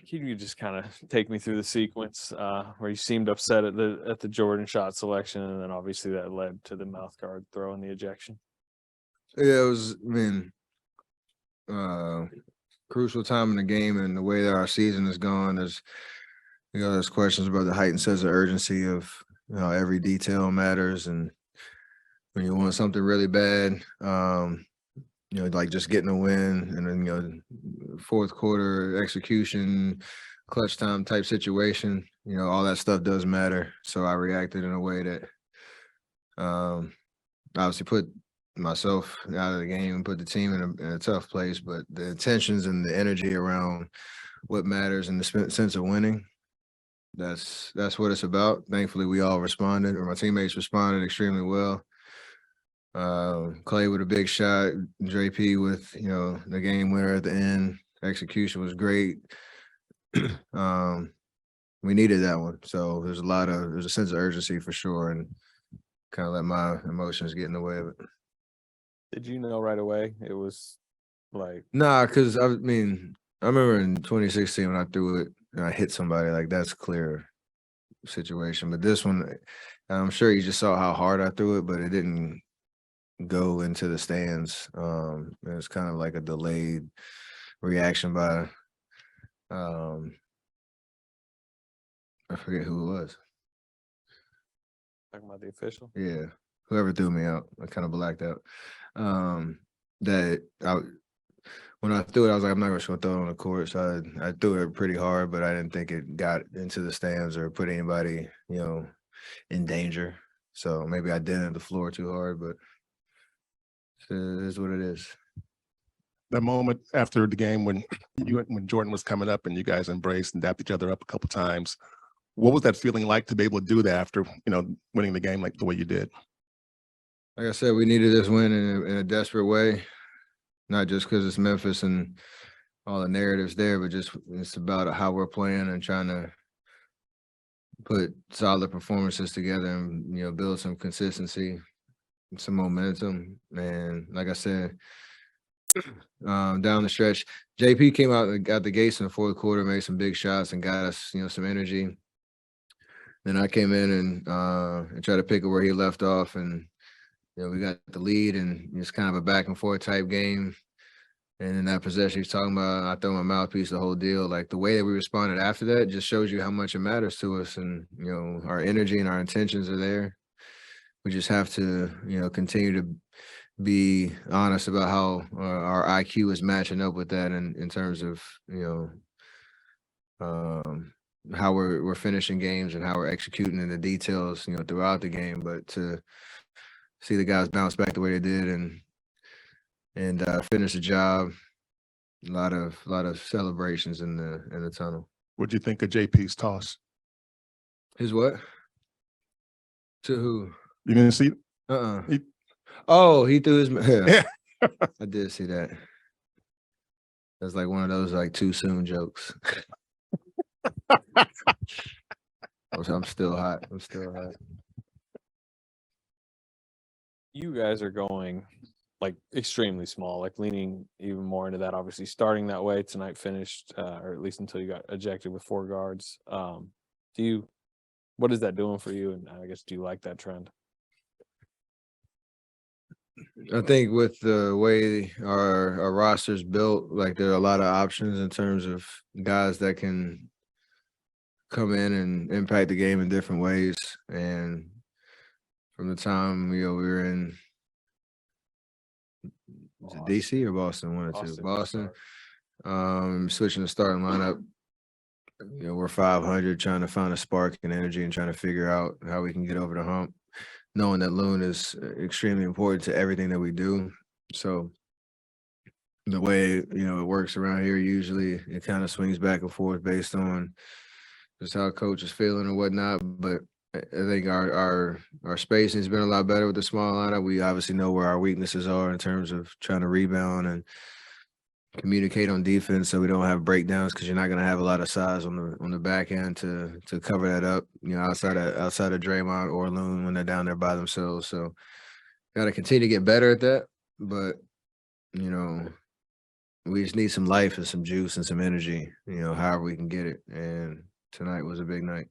can you just kind of take me through the sequence where you seemed upset at the Jordan shot selection, and then obviously that led to the mouth guard throw and the ejection? Yeah, it was. I mean, crucial time in the game, and the way that our season is going. There's questions about the heightened sense of urgency of every detail matters, and when you want something really bad, like just getting a win, and then fourth quarter execution, clutch time type situation, all that stuff does matter. So I reacted in a way that obviously put myself out of the game and put the team in a tough place, but the intentions and the energy around what matters and the sense of winning, that's what it's about. Thankfully, we all responded, or my teammates responded extremely well. Clay with a big shot, JP with the game winner at the end. Execution was great. We needed that one, so there's a sense of urgency for sure, and kind of let my emotions get in the way of it. Did you know right away it was like? Nah, because I remember in 2016 when I threw it and I hit somebody, like that's clear situation. But this one, I'm sure you just saw how hard I threw it, but it didn't go into the stands. It was kind of like a delayed reaction by I forget who it was. Talking about the official? Yeah, whoever threw me out. I kind of blacked out. When I threw it, I was like, I'm not just gonna throw it on the court. So I threw it pretty hard, but I didn't think it got into the stands or put anybody, in danger. So maybe I did hit the floor too hard, but it is what it is. The moment after the game when Jordan was coming up and you guys embraced and dapped each other up a couple times, what was that feeling like to be able to do that after winning the game like the way you did? Like I said, we needed this win in a desperate way, not just because it's Memphis and all the narratives there, but just it's about how we're playing and trying to put solid performances together and build some consistency, some momentum. And like I said, down the stretch, JP came out and got the gates in the fourth quarter, made some big shots and got us, some energy. Then I came in and tried to pick up where he left off, and we got the lead, and it's kind of a back and forth type game. And in that possession he's talking about, I throw my mouthpiece, the whole deal. Like the way that we responded after that just shows you how much it matters to us, and our energy and our intentions are there. We just have to continue to be honest about how our IQ is matching up with that, in terms of how we're finishing games and how we're executing in the details throughout the game. But to see the guys bounce back the way they did and finish the job, a lot of celebrations in the tunnel. What'd you think of JP's toss? His what? To who? You didn't see? He threw his. Yeah. I did see that. That's like one of those like too soon jokes. I'm still hot. You guys are going like extremely small, like leaning even more into that. Obviously, starting that way tonight, finished, or at least until you got ejected with 4 guards. What is that doing for you? And I guess, do you like that trend? I think with the way our roster's built, like there are a lot of options in terms of guys that can come in and impact the game in different ways. And from the time we were in DC or Boston, one or two, Boston, switching the starting lineup, we're 500, trying to find a spark and energy and trying to figure out how we can get over the hump, knowing that Loon is extremely important to everything that we do. So the way, it works around here, usually it kind of swings back and forth based on just how coach is feeling or whatnot. But I think our spacing has been a lot better with the small lineup. We obviously know where our weaknesses are in terms of trying to rebound and communicate on defense, so we don't have breakdowns, because you're not going to have a lot of size on the back end to cover that up, outside of Draymond or Loon when they're down there by themselves. So got to continue to get better at that. But we just need some life and some juice and some energy, however we can get it. And tonight was a big night.